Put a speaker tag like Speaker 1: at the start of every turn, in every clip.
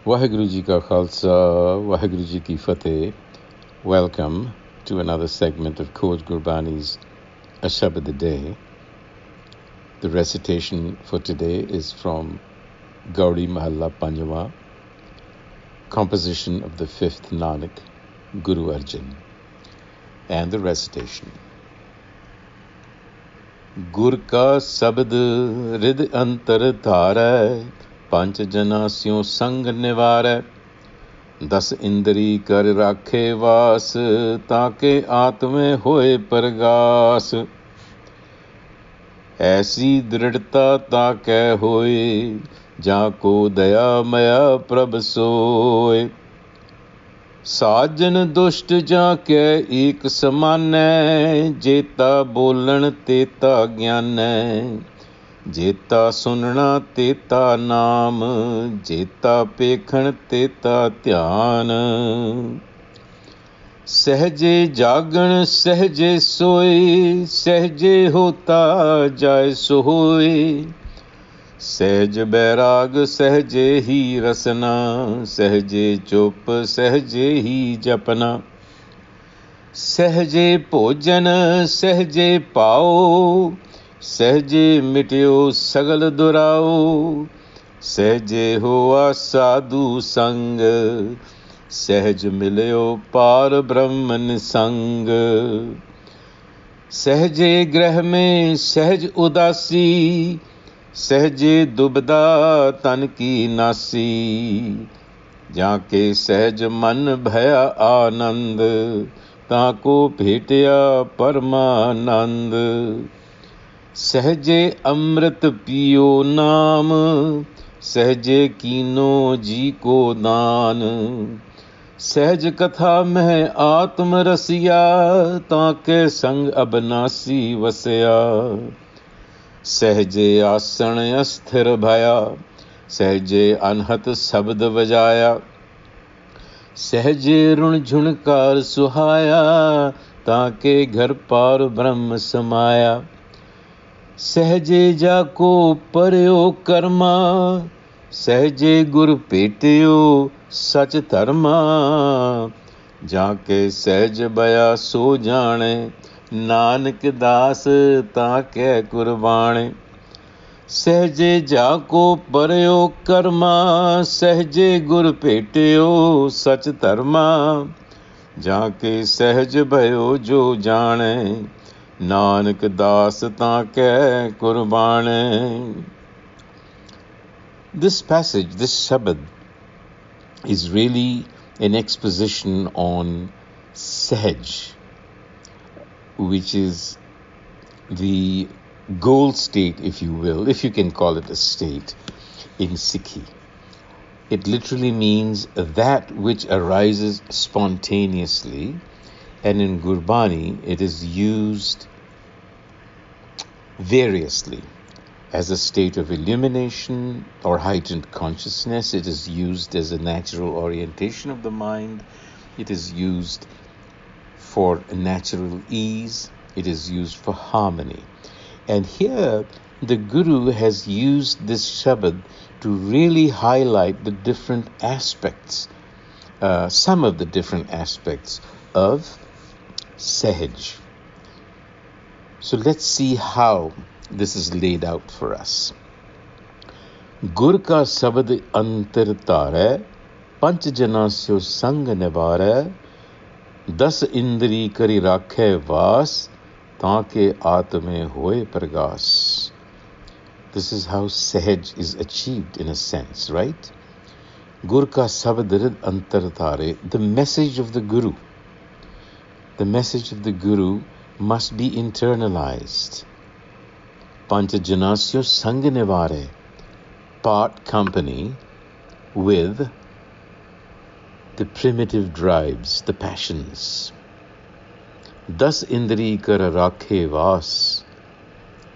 Speaker 1: Waheguru Ji Ka Khalsa, Waheguru Ji Ki Fateh. Welcome to another segment of Coach Gurbani's a-sabad-a-day. The recitation for today is from Gaudi Mahalla Panjwa, composition of the fifth Nanak, Guru Arjan. And the recitation. Gur ka sabad ridh antar dhare, panch jana syo sang nivare, दस इंद्री कर राखे वास, ताके आत्मे होए परगास। ऐसी दृढ़ता ताके होए, जाको दया मया प्रभ सोए। साजन दुष्ट जाके एक समानै, जेता बोलन तेता ज्ञानै। जेता सुनना तेता नाम, जेता पेखण तेता ध्यान। सहजे जागण सहजे सोए, सहजे होता जाय सोए। सहज बैराग सहजे ही रसना, सहजे चुप सहजे ही जपना। सहजे भोजन सहजे पाओ, सहजे मिट्यो सगल दुराओ। सहजे होआ साधु संग, सहज मिल्यो पार ब्रह्म निसंग। सहजे ग्रह में सहज उदासी, सहजे दुबदा तन की नासी। जाके सहज मन भया आनंद, ताको भेटिया परमानंद। सहजे अमृत पियो नाम, सहजे कीनो जी को दान। सहज कथा में आत्म रसिया, ताके संग अबनासी वसया। सहजे आसन अस्थिर भया, सहजे अनहत शब्द बजाया। सहजे रुण झुणकार सुहाया, ताके घर पार ब्रह्म समाया। सहजे जाको परयो कर्मा, सहजे गुर भेटियो सच धर्मा। जाके सहज बया सो जाने, नानक दास ताके कुर्बाने। सहजे जाको परयो कर्मा, सहजे गुर भेटियो सच धर्मा। जाके सहज भयो जो जाने, नानक दास ताके कुर्बाने। This passage, this Sabad, is really an exposition on Sahaj, which is the goal state, if you will, if you can call it a state, in Sikhi. It literally means that which arises spontaneously, and in Gurbani it is used variously as a state of illumination or heightened consciousness. It is used as a natural orientation of the mind. It is used for natural ease. It is used for harmony. And here the Guru has used this Shabad to really highlight the different aspects, some of the different aspects of Sahaj. So let's see how this is laid out for us. Gur ka sabad antar dhare, panch jana syo sang nivare. Das indri kari rakhe vas, taake atme hoye pragas. This is how Sahaj is achieved in a sense, right? Gur ka sabad ridh antar dhare, the message of the Guru. The message of the Guru must be internalized. Pancha janasya sang nivare, part company with the primitive drives, the passions. Das indri kar rakhe vas,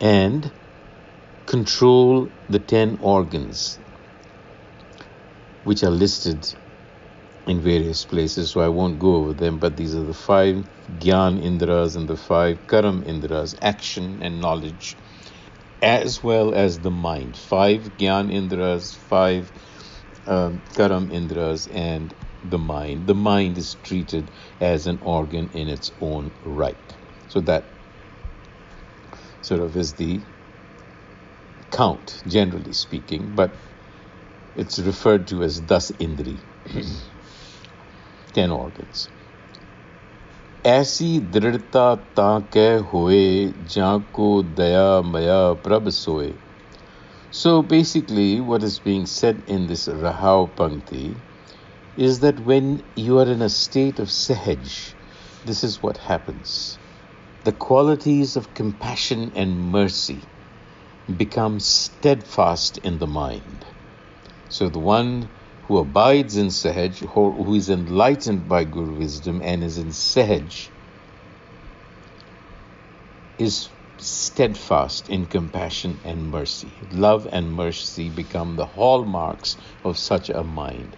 Speaker 1: and control the 10 organs, which are listed in various places, so I won't go over them, but these are the 5 Gyan Indras and the 5 Karam Indras, action and knowledge, as well as the mind. 5 Gyan Indras, 5 Karam Indras and the mind. The mind is treated as an organ in its own right. So that sort of is the count, generally speaking, but it's referred to as das Indri, 10 organs. ऐसी दृढ़ता ताके होए जाको दया मया प्रभ सोए. So basically what is being said in this Rahau Pankti is that when you are in a state of sehaj, this is what happens. The qualities of compassion and mercy become steadfast in the mind. So the one who abides in sehaj, who is enlightened by Guru wisdom and is in sehaj, is steadfast in compassion and mercy. Love and mercy become the hallmarks of such a mind.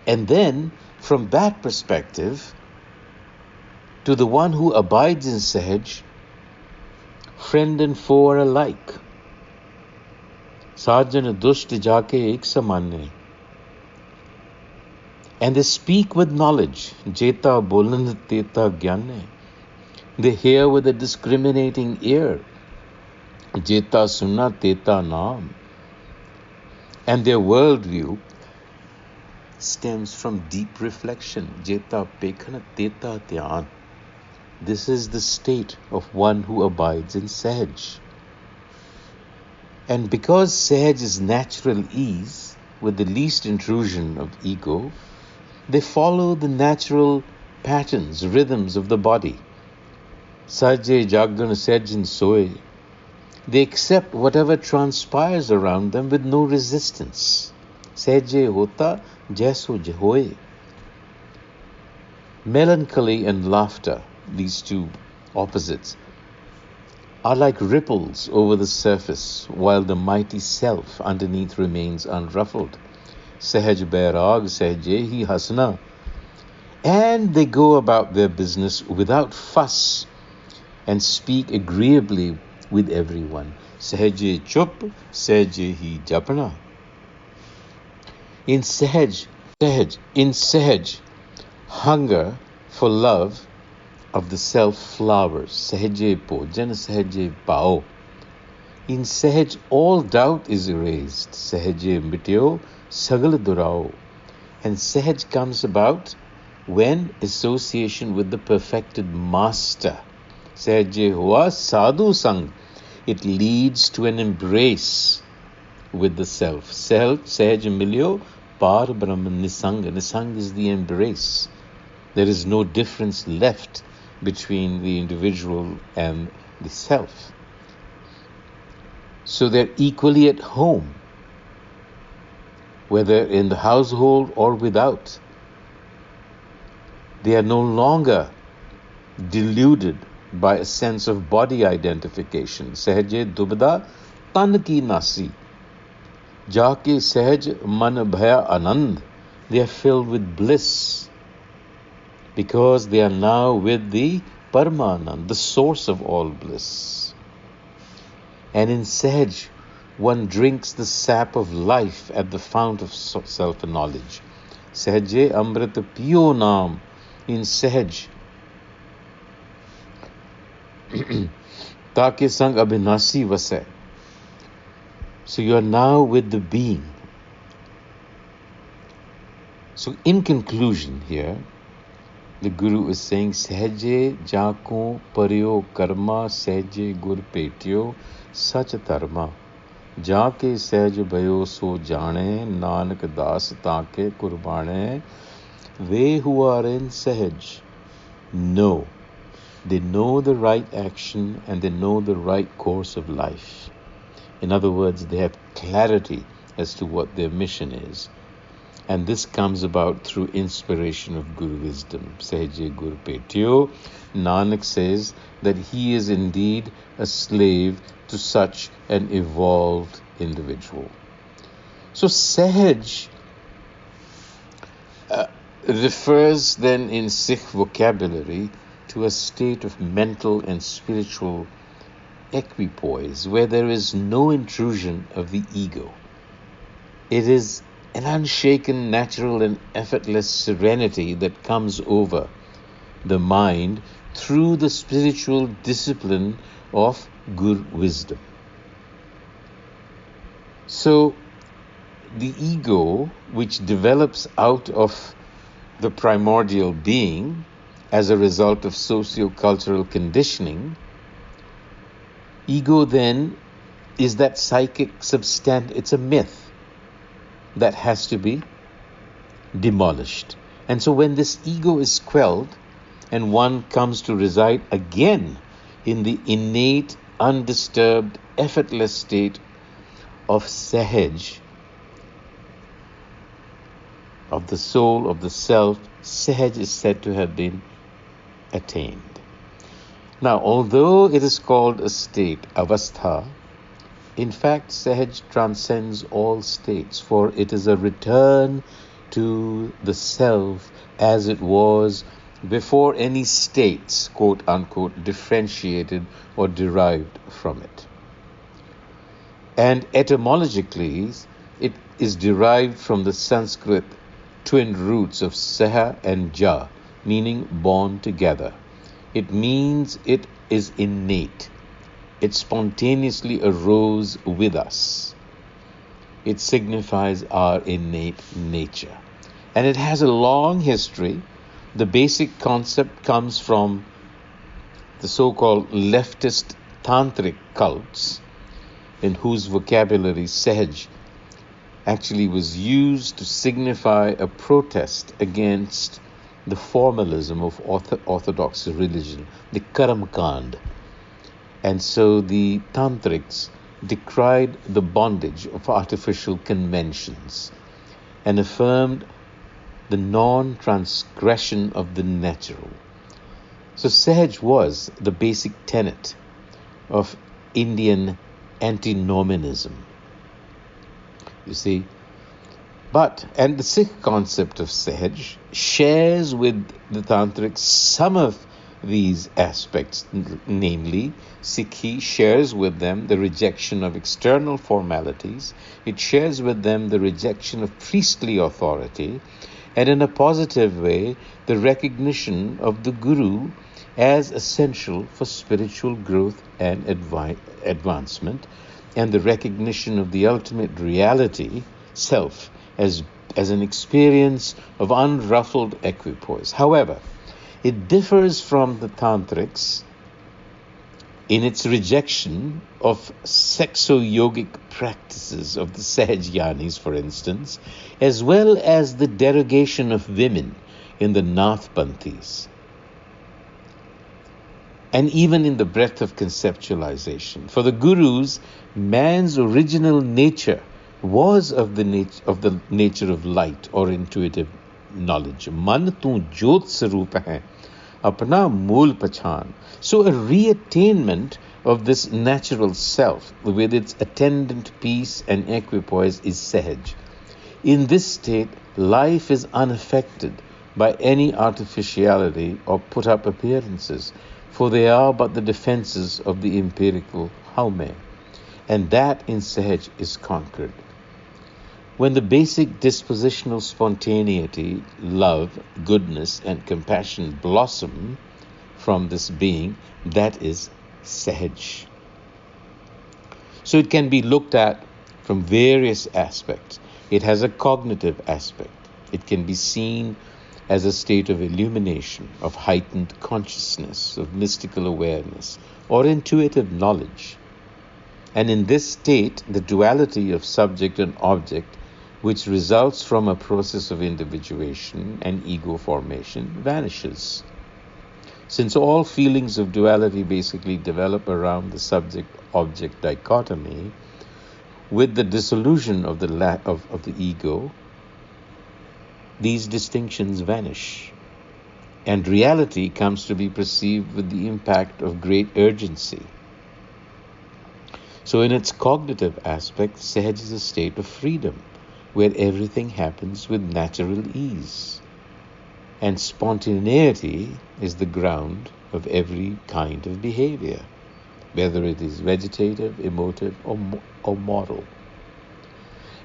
Speaker 1: And then, from that perspective, to the one who abides in sehaj, friend and foe are alike. Sajan dusht jaake ek samanne. And they speak with knowledge. Jeta bolan teta gyanne. They hear with a discriminating ear. Jeta sunna teta naam. And their worldview stems from deep reflection. Jeta pekhana teta dhyan. This is the state of one who abides in sehaj. And because sehaj is natural ease, with the least intrusion of ego, they follow the natural patterns, rhythms of the body. Sajje jaggan sehajin soe. They accept whatever transpires around them with no resistance. Sehje hota jaiso hoye. Melancholy and laughter, these two opposites, are like ripples over the surface, while the mighty self underneath remains unruffled. Sehaj bairag sehje hi hasna. And they go about their business without fuss and speak agreeably with everyone. Sehje chup, sehje hi japna. In sehaj, hunger for love of the self flowers. Sehje pojan, sehje pao. In sehaj, all doubt is erased. Sehje mityo, sagal durao. And sehaj comes about when association with the perfected master. Sehje hua sadhu sang. It leads to an embrace with the self. Sehaj milyo par brahman nisang. Nisang is the embrace. There is no difference left between the individual and the self. So they're equally at home, whether in the household or without. They are no longer deluded by a sense of body identification. Sehje dubda tan ki nasi. Jaake sehaj man bhaya anand. They are filled with bliss because they are now with the Paramanand, the source of all bliss. And in sehaj, one drinks the sap of life at the fount of self-knowledge. Sehje amrit piyo naam. In sehaj, Take sang abhinasi vase. So you are now with the being. So in conclusion here, the Guru is saying, Sehje jako paryo karma sehje gur petyo sach dharma. Jaake sehj bhayo so jane nanak das taake kurbane. They who are in sehaj know. They know the right action and they know the right course of life. In other words, they have clarity as to what their mission is. And this comes about through inspiration of Guru wisdom. Sehje Gur Petyo. Nanak says that he is indeed a slave to such an evolved individual. So Sehaj refers then in Sikh vocabulary to a state of mental and spiritual equipoise where there is no intrusion of the ego. It is an unshaken, natural, and effortless serenity that comes over the mind through the spiritual discipline of Gur wisdom. So, the ego, which develops out of the primordial being as a result of socio-cultural conditioning, ego then is that psychic it's a myth that has to be demolished. And so when this ego is quelled and one comes to reside again in the innate, undisturbed, effortless state of Sahaj, of the soul, of the self, Sahaj is said to have been attained. Now, although it is called a state, avastha, in fact, Sahaj transcends all states, for it is a return to the self as it was before any states, quote unquote, differentiated or derived from it. And etymologically, it is derived from the Sanskrit twin roots of Saha and Ja, meaning born together. It means it is innate. It spontaneously arose with us. It signifies our innate nature. And it has a long history. The basic concept comes from the so-called leftist tantric cults, in whose vocabulary Sahaj actually was used to signify a protest against the formalism of orthodox religion, the Karam Kand. And so the tantrics decried the bondage of artificial conventions and affirmed the non-transgression of the natural. So Sahaj was the basic tenet of Indian antinomianism, you see. And the Sikh concept of Sahaj shares with the Tantrics some of these aspects, namely, Sikhi shares with them the rejection of external formalities, it shares with them the rejection of priestly authority, and in a positive way, the recognition of the Guru as essential for spiritual growth and advancement, and the recognition of the ultimate reality, self, as an experience of unruffled equipoise. However, it differs from the Tantrics in its rejection of sexo-yogic practices of the Sahajyanis, for instance, as well as the derogation of women in the Nathpanthis, and even in the breadth of conceptualization. For the Gurus, man's original nature was of the nature of light or intuitive knowledge. Man tu jyot sarup hai, apna mool pachan. So a reattainment of this natural self with its attendant peace and equipoise is Sahaj. In this state, life is unaffected by any artificiality or put-up appearances, for they are but the defenses of the empirical haume, and that in Sahaj is conquered. When the basic dispositional spontaneity, love, goodness, and compassion blossom from this being, that is Sahaj. So it can be looked at from various aspects. It has a cognitive aspect. It can be seen as a state of illumination, of heightened consciousness, of mystical awareness, or intuitive knowledge. And in this state, the duality of subject and object, which results from a process of individuation and ego formation, vanishes. Since all feelings of duality basically develop around the subject-object dichotomy, with the dissolution of the ego, these distinctions vanish, and reality comes to be perceived with the impact of great urgency. So in its cognitive aspect, Sahaj is a state of freedom, where everything happens with natural ease. And spontaneity is the ground of every kind of behavior, whether it is vegetative, emotive, or moral.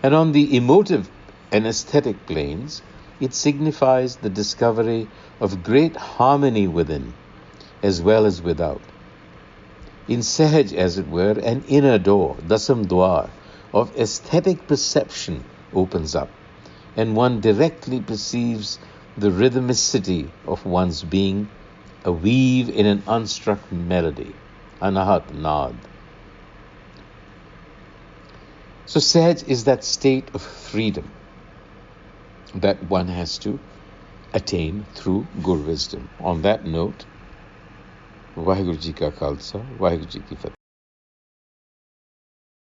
Speaker 1: And on the emotive and aesthetic planes, it signifies the discovery of great harmony within as well as without. In Sahaj, as it were, an inner door, dasam dwar, of aesthetic perception opens up, and one directly perceives the rhythmicity of one's being, a weave in an unstruck melody, anahat nad. So Sahaj is that state of freedom that one has to attain through Gur wisdom. On that note, Vaheguru Ji Ka Khalsa, Vaheguru Ji Ki Fateh.